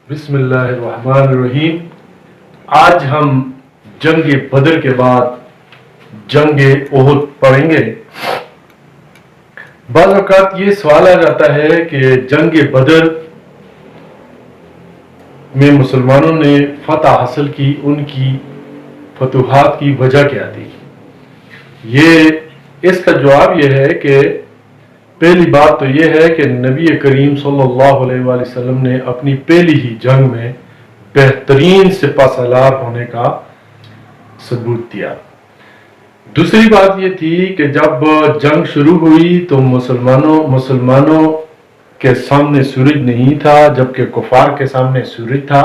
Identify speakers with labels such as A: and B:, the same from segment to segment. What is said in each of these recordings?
A: بسم اللہ الرحمن الرحیم۔ آج ہم جنگ بدر کے بعد جنگ احد پڑھیں گے۔ بعض اوقات یہ سوال آ جاتا ہے کہ جنگ بدر میں مسلمانوں نے فتح حاصل کی، ان کی فتوحات کی وجہ کیا تھی؟ اس کا جواب یہ ہے کہ پہلی بات تو یہ ہے کہ نبی کریم صلی اللہ علیہ وآلہ وسلم نے اپنی پہلی ہی جنگ میں بہترین سپہ سالار ہونے کا ثبوت دیا۔ دوسری بات یہ تھی کہ جب جنگ شروع ہوئی تو مسلمانوں کے سامنے سورج نہیں تھا، جبکہ کفار کے سامنے سورج تھا،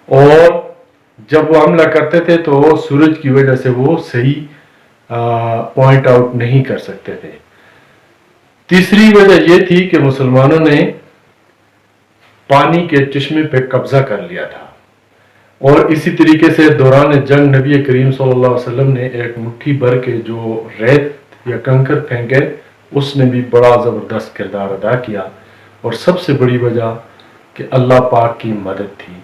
A: اور جب وہ حملہ کرتے تھے تو سورج کی وجہ سے وہ صحیح پوائنٹ آؤٹ نہیں کر سکتے تھے۔ تیسری وجہ یہ تھی کہ مسلمانوں نے پانی کے چشمے پہ قبضہ کر لیا تھا، اور اسی طریقے سے دوران جنگ نبی کریم صلی اللہ علیہ وسلم نے ایک مٹھی بھر کے جو ریت یا کنکر پھینکے، اس نے بھی بڑا زبردست کردار ادا کیا، اور سب سے بڑی وجہ کہ اللہ پاک کی مدد تھی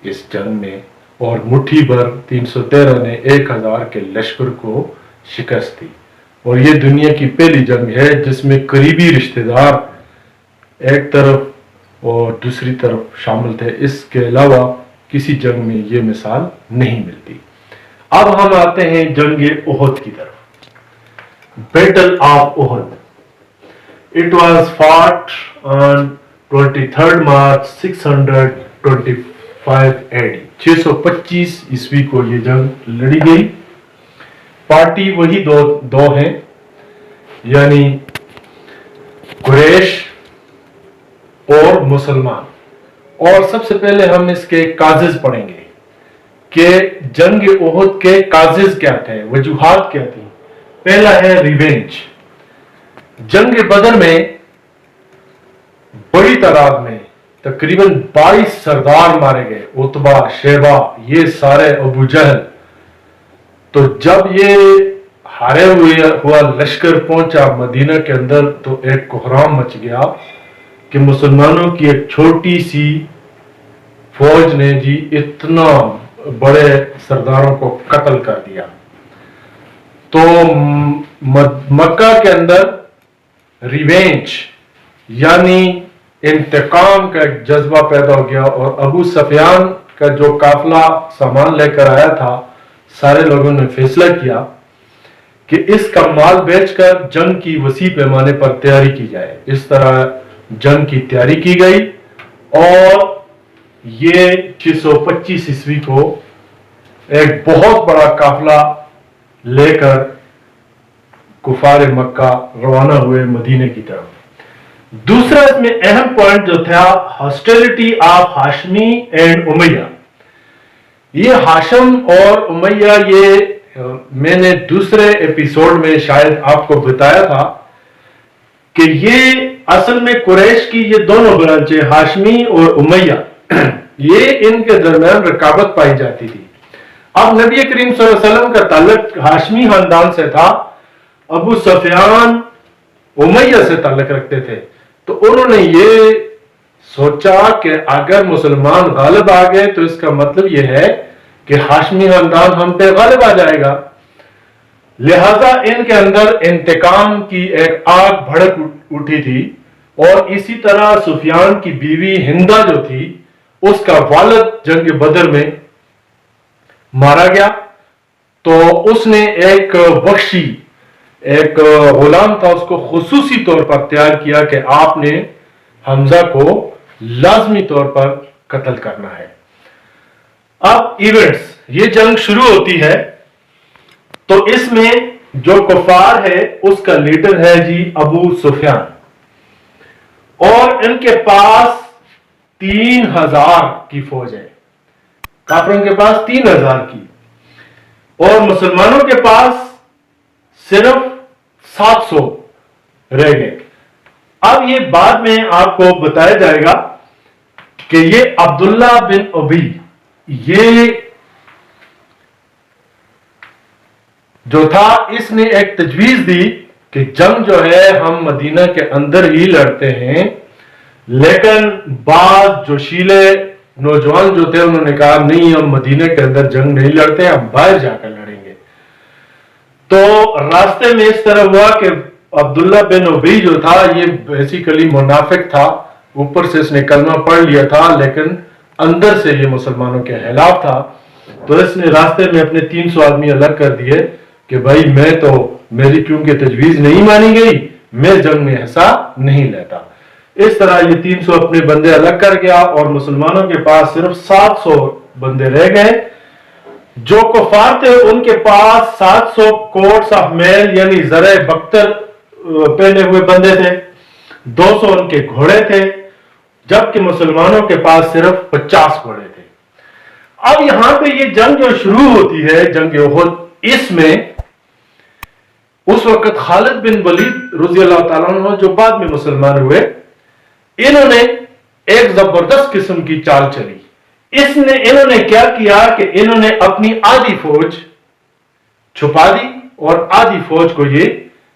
A: اس جنگ میں، اور مٹھی بھر 313 نے 1000 کے لشکر کو شکست دی۔ اور یہ دنیا کی پہلی جنگ ہے جس میں قریبی رشتہ دار ایک طرف اور دوسری طرف شامل تھے۔ اس کے علاوہ کسی جنگ میں یہ مثال نہیں ملتی۔ اب ہم آتے ہیں جنگ احد کی طرف۔ Battle of Uhud. It was fought on 23rd March 625 AD۔ 625 عیسوی کو یہ جنگ لڑی گئی۔ پارٹی وہی دو ہیں، یعنی قریش اور مسلمان۔ اور سب سے پہلے ہم اس کے کازز پڑھیں گے کہ جنگ احد کے کازز کیا تھے، وجوہات کیا تھی۔ پہلا ہے ریونج۔ جنگ بدر میں بڑی تعداد میں تقریباً 22 سردار مارے گئے، عتبہ، شیبہ، یہ سارے، ابو جہل۔ تو جب یہ ہارے ہوا لشکر پہنچا مدینہ کے اندر تو ایک کوہرام مچ گیا کہ مسلمانوں کی ایک چھوٹی سی فوج نے اتنا بڑے سرداروں کو قتل کر دیا۔ تو مکہ کے اندر ریونج یعنی انتقام کا ایک جذبہ پیدا ہو گیا، اور ابو سفیان کا جو قافلہ سامان لے کر آیا تھا، سارے لوگوں نے فیصلہ کیا کہ اس کا مال بیچ کر جنگ کی وسیع پیمانے پر تیاری کی جائے۔ اس طرح جنگ کی تیاری کی گئی، اور یہ 625 عیسوی کو ایک بہت بڑا قافلہ لے کر کفار مکہ روانہ ہوئے مدینے کی طرف۔ دوسرا اس میں اہم پوائنٹ جو تھا، ہاسٹیلٹی آف ہاشمی اینڈ امیہ۔ یہ ہاشم اور امیہ، یہ میں نے دوسرے ایپیسوڈ میں شاید آپ کو بتایا تھا کہ یہ اصل میں قریش کی یہ دونوں برانچیں، ہاشمی اور امیہ، یہ ان کے درمیان رقابت پائی جاتی تھی۔ اب نبی کریم صلی اللہ علیہ وسلم کا تعلق ہاشمی خاندان سے تھا، ابو سفیان امیہ سے تعلق رکھتے تھے، تو انہوں نے یہ سوچا کہ اگر مسلمان غالب آ گئے تو اس کا مطلب یہ ہے کہ ہاشمی خاندان ہم پہ غالب آ جائے گا، لہذا ان کے اندر انتقام کی ایک آگ بھڑک اٹھی تھی۔ اور اسی طرح سفیان کی بیوی ہندہ جو تھی، اس کا والد جنگ بدر میں مارا گیا، تو اس نے ایک بخشی، ایک غلام تھا، اس کو خصوصی طور پر تیار کیا کہ آپ نے حمزہ کو لازمی طور پر قتل کرنا ہے۔ اب ایونٹس، یہ جنگ شروع ہوتی ہے تو اس میں جو کفار ہے اس کا لیڈر ہے ابو سفیان، اور ان کے پاس 3000 کی فوج ہے، کافروں کے پاس 3000 کی، اور مسلمانوں کے پاس صرف 700 رہ گئے۔ اب یہ بعد میں آپ کو بتایا جائے گا کہ یہ عبداللہ بن ابی، یہ جو تھا، اس نے ایک تجویز دی کہ جنگ جو ہے ہم مدینہ کے اندر ہی لڑتے ہیں، لیکن بعض جوشیلے نوجوان جو تھے انہوں نے کہا نہیں ہم مدینے کے اندر جنگ نہیں لڑتے, ہم باہر جا کر لڑیں گے. تو راستے میں اس طرح ہوا کہ عبداللہ بن ابی جو تھا یہ بیسیکلی منافق تھا, اوپر سے اس نے کلمہ پڑھ لیا تھا لیکن اندر سے یہ مسلمانوں کے خلاف تھا. تو اس نے راستے میں اپنے 300 آدمی الگ کر دیے کہ بھائی میں تو میری کیونکہ تجویز نہیں مانی گئی, میں جنگ میں حصہ نہیں لیتا. اس طرح یہ 300 اپنے بندے الگ کر گیا اور مسلمانوں کے پاس صرف 700 بندے رہ گئے. جو کفار تھے ان کے پاس 700 کوٹس آف میل یعنی زرع بختر پہنے ہوئے بندے تھے, 200 ان کے گھوڑے تھے, جبکہ مسلمانوں کے پاس صرف 50 گھوڑے تھے. اب یہاں پہ یہ جنگ جو شروع ہوتی ہے جنگ احد, اس میں اس وقت خالد بن ولید رضی اللہ تعالیٰ عنہ جو بعد میں مسلمان ہوئے, انہوں نے ایک زبردست قسم کی چال چلی. انہوں نے کیا کیا کہ انہوں نے اپنی آدھی فوج چھپا دی اور آدھی فوج کو یہ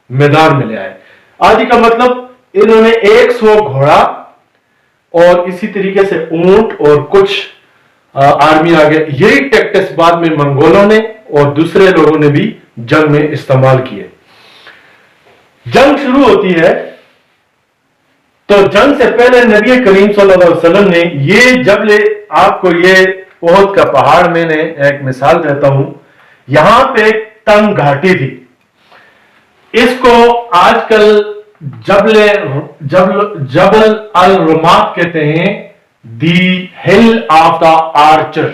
A: میدان میں لے آئے. آدھی کا مطلب انہوں نے 100 گھوڑا اور اسی طریقے سے اونٹ اور کچھ آرمی آگے. یہی ٹیکٹس بعد میں منگولوں نے اور دوسرے لوگوں نے بھی جنگ میں استعمال کیے. جنگ شروع ہوتی ہے تو جنگ سے پہلے نبی کریم صلی اللہ علیہ وسلم نے یہ جبل, آپ کو یہ احد کا پہاڑ میں نے ایک مثال دیتا ہوں, یہاں پہ ایک تنگ گھاٹی تھی, اس کو آج کل جبل الرمات کہتے ہیں, دی ہل آف دا آرچر,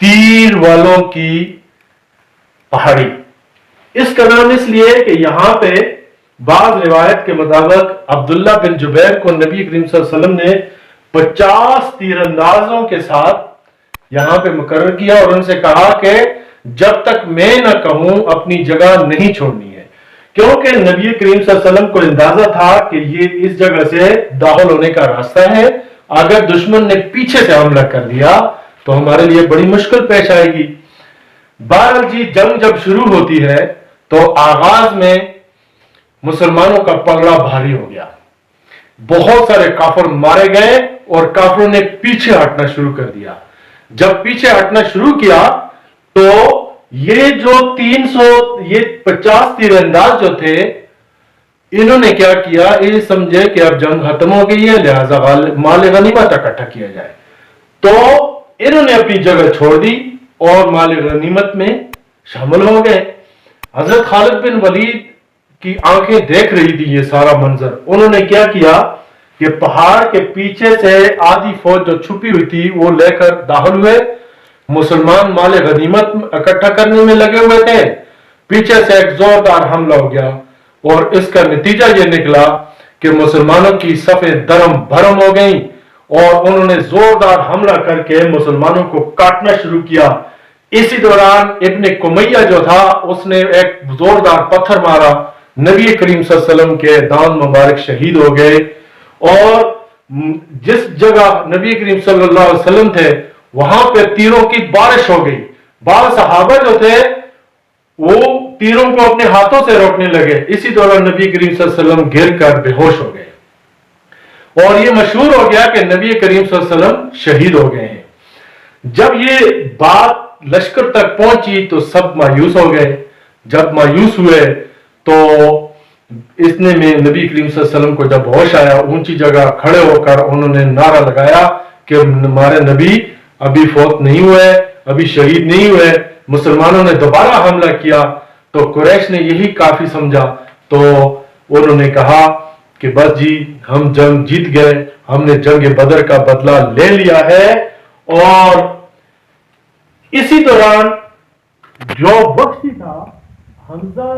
A: تیر والوں کی پہاڑی. اس کا نام اس لیے کہ یہاں پہ بعض روایت کے مطابق عبداللہ بن جبیر کو نبی کریم صلی اللہ علیہ وسلم نے 50 تیر اندازوں کے ساتھ یہاں پہ مقرر کیا اور ان سے کہا کہ جب تک میں نہ کہوں اپنی جگہ نہیں چھوڑنی ہے, کیونکہ نبی کریم صلی اللہ علیہ وسلم کو اندازہ تھا کہ یہ اس جگہ سے داخل ہونے کا راستہ ہے, اگر دشمن نے پیچھے سے حملہ کر دیا تو ہمارے لیے بڑی مشکل پیش آئے گی. بہرحال جی جنگ جب شروع ہوتی ہے تو آغاز میں مسلمانوں کا پگڑا بھاری ہو گیا, بہت سارے کافر مارے گئے اور کافروں نے پیچھے ہٹنا شروع کر دیا. جب پیچھے ہٹنا شروع کیا تو یہ جو 50 تیر انداز جو تھے انہوں نے کیا کیا, یہ سمجھے کہ اب جنگ ختم ہو گئی ہے لہذا مال غنیمت اکٹھا کیا جائے, تو انہوں نے اپنی جگہ چھوڑ دی اور مال غنیمت میں شامل ہو گئے. حضرت خالد بن ولید کی آنکھیں دیکھ رہی تھی یہ سارا منظر. انہوں نے کیا کیا کہ پہاڑ کے پیچھے سے آدھی فوج جو چھپی ہوئی تھی وہ لے کر داخل ہوئے. مسلمان مال غنیمت اکٹھا کرنے میں لگے ہوئے تھے, پیچھے سے ایک زوردار حملہ ہو گیا اور اس کا نتیجہ یہ نکلا کہ مسلمانوں کی صفیں درم بھرم ہو گئیں اور انہوں نے زوردار حملہ کر کے مسلمانوں کو کاٹنا شروع کیا. اسی دوران ابن کمیہ جو تھا اس نے ایک زوردار پتھر مارا, نبی کریم صلی اللہ علیہ وسلم کے داؤن مبارک شہید ہو گئے. اور جس جگہ نبی کریم صلی اللہ علیہ وسلم تھے وہاں پہ تیروں کی بارش ہو گئی. بعض صحابہ جو تھے وہ تیروں کو اپنے ہاتھوں سے روکنے لگے. اسی دوران نبی کریم صلی اللہ علیہ وسلم گر کر بے ہوش ہو گئے اور یہ مشہور ہو گیا کہ نبی کریم صلی اللہ علیہ وسلم شہید ہو گئے ہیں. جب یہ بات لشکر تک پہنچی تو سب مایوس ہو گئے. جب مایوس ہوئے تو اس نے میں نبی کریم صلی اللہ علیہ وسلم کو جب ہوش آیا, اونچی جگہ کھڑے ہو کر انہوں نے نعرہ لگایا کہ ہمارے نبی ابھی فوت نہیں ہوئے, ابھی شہید نہیں ہوئے. مسلمانوں نے دوبارہ حملہ کیا تو قریش نے یہی کافی سمجھا, تو انہوں نے کہا کہ بس جی ہم جنگ جیت گئے, ہم نے جنگ بدر کا بدلہ لے لیا ہے. اور اسی دوران جو بخشی تھا حمزہ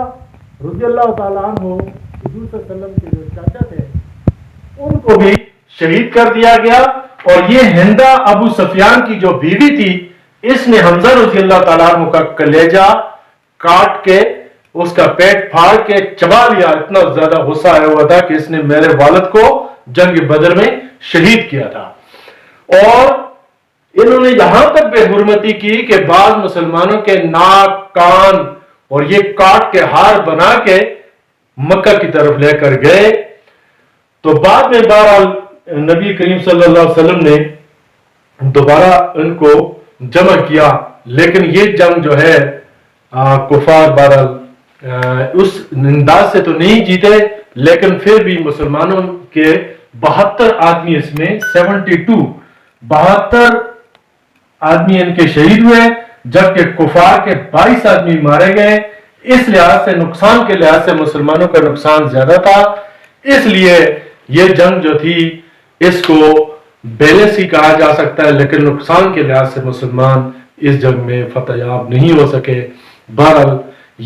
A: رضی اللہ تعالیٰ عنہ حضور صلی اللہ علیہ وسلم کے جو چاچا تھے ان کو بھی شہید کر دیا گیا. اور یہ ہندا ابو سفیان کی جو بیوی تھی اس نے حمزہ رضی اللہ تعالیٰ عنہ کا کلیجہ کاٹ کے اس کا پیٹ پھاڑ کے چبا لیا. اتنا زیادہ غصہ آیا ہوا تھا کہ اس نے میرے والد کو جنگ بدر میں شہید کیا تھا. اور انہوں نے یہاں تک بے حرمتی کی کہ بعض مسلمانوں کے ناک کان اور یہ کاٹ کے ہار بنا کے مکہ کی طرف لے کر گئے. تو بعد میں بہرحال نبی کریم صلی اللہ علیہ وسلم نے دوبارہ ان کو جمع کیا، لیکن یہ جنگ جو ہے کفار بہرحال اس انداز سے تو نہیں جیتے، لیکن پھر بھی مسلمانوں کے 72 آدمی، اس میں 72 آدمی ان کے شہید ہوئے، جبکہ کفار کے 22 آدمی مارے گئے۔ اس لحاظ سے نقصان کے لحاظ سے مسلمانوں کا نقصان زیادہ تھا، اس لیے یہ جنگ جو تھی اس کو بیلنس ہی کہا جا سکتا ہے، لیکن نقصان کے لحاظ سے مسلمان اس جنگ میں فتح یاب نہیں ہو سکے۔ بہرحال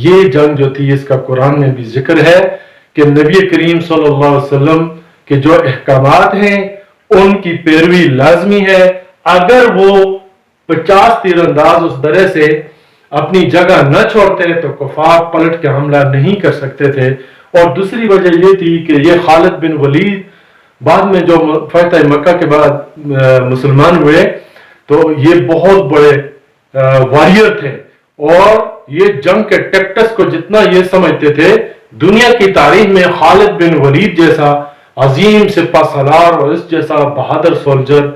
A: یہ جنگ جو تھی اس کا قرآن میں بھی ذکر ہے کہ نبی کریم صلی اللہ علیہ وسلم کے جو احکامات ہیں ان کی پیروی لازمی ہے۔ اگر وہ 50 تیر انداز اس درے سے اپنی جگہ نہ چھوڑتے تو کفار پلٹ کے حملہ نہیں کر سکتے تھے۔ اور دوسری وجہ یہ تھی کہ یہ خالد بن ولید بعد میں جو فتح مکہ کے بعد مسلمان ہوئے تو یہ بہت بڑے واریر تھے، اور یہ جنگ کے ٹیکٹس کو جتنا یہ سمجھتے تھے، دنیا کی تاریخ میں خالد بن ولید جیسا عظیم سپہ سالار اور اس جیسا بہادر سولجر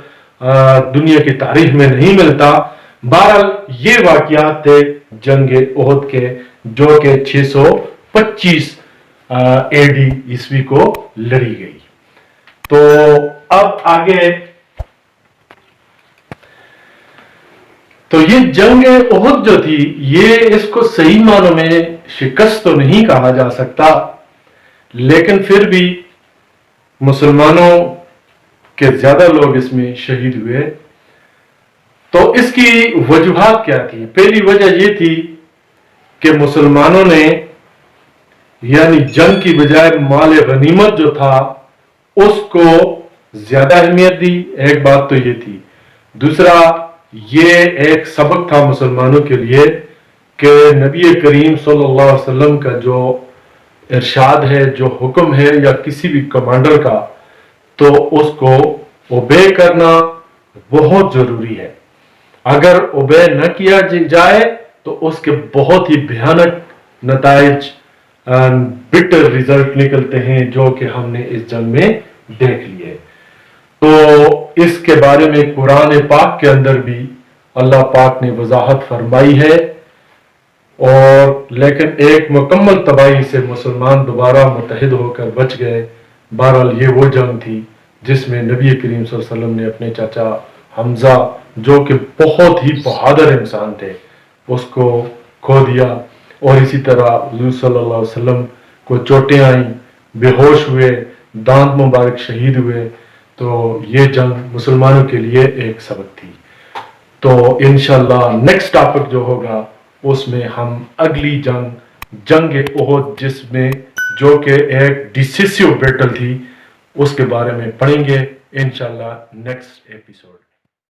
A: دنیا کی تاریخ میں نہیں ملتا۔ بہرحال یہ واقعات تھے جنگ احد کے، جو کہ 625 AD عیسوی کو لڑی گئی۔ تو اب آگے، تو یہ جنگ احد جو تھی یہ اس کو صحیح معنوں میں شکست تو نہیں کہا جا سکتا، لیکن پھر بھی مسلمانوں کے زیادہ لوگ اس میں شہید ہوئے۔ تو اس کی وجوہات کیا تھی؟ پہلی وجہ یہ تھی کہ مسلمانوں نے یعنی جنگ کی بجائے مال غنیمت جو تھا اس کو زیادہ اہمیت دی، ایک بات تو یہ تھی۔ دوسرا یہ ایک سبق تھا مسلمانوں کے لیے کہ نبی کریم صلی اللہ علیہ وسلم کا جو ارشاد ہے، جو حکم ہے یا کسی بھی کمانڈر کا، تو اس کو اوبے کرنا بہت ضروری ہے۔ اگر اوبے نہ کیا جائے تو اس کے بہت ہی بھیانک نتائج، بٹر ریزلٹ نکلتے ہیں، جو کہ ہم نے اس جنگ میں دیکھ لیے۔ تو اس کے بارے میں قرآن پاک کے اندر بھی اللہ پاک نے وضاحت فرمائی ہے، اور لیکن ایک مکمل تباہی سے مسلمان دوبارہ متحد ہو کر بچ گئے۔ بہرحال یہ وہ جنگ تھی جس میں نبی کریم صلی اللہ علیہ وسلم نے اپنے چاچا حمزہ، جو کہ بہت ہی بہادر انسان تھے، اس کو کھو دیا، اور اسی طرح حضور صلی اللہ علیہ وسلم کو چوٹیں آئیں، بے ہوش ہوئے، دانت مبارک شہید ہوئے۔ تو یہ جنگ مسلمانوں کے لیے ایک سبق تھی۔ تو انشاءاللہ نیکسٹ ٹاپک جو ہوگا اس میں ہم اگلی جنگ احد، جس میں جو کہ ایک ڈیسیسیو بیٹل تھی، اس کے بارے میں پڑھیں گے انشاءاللہ نیکسٹ ایپیسوڈ۔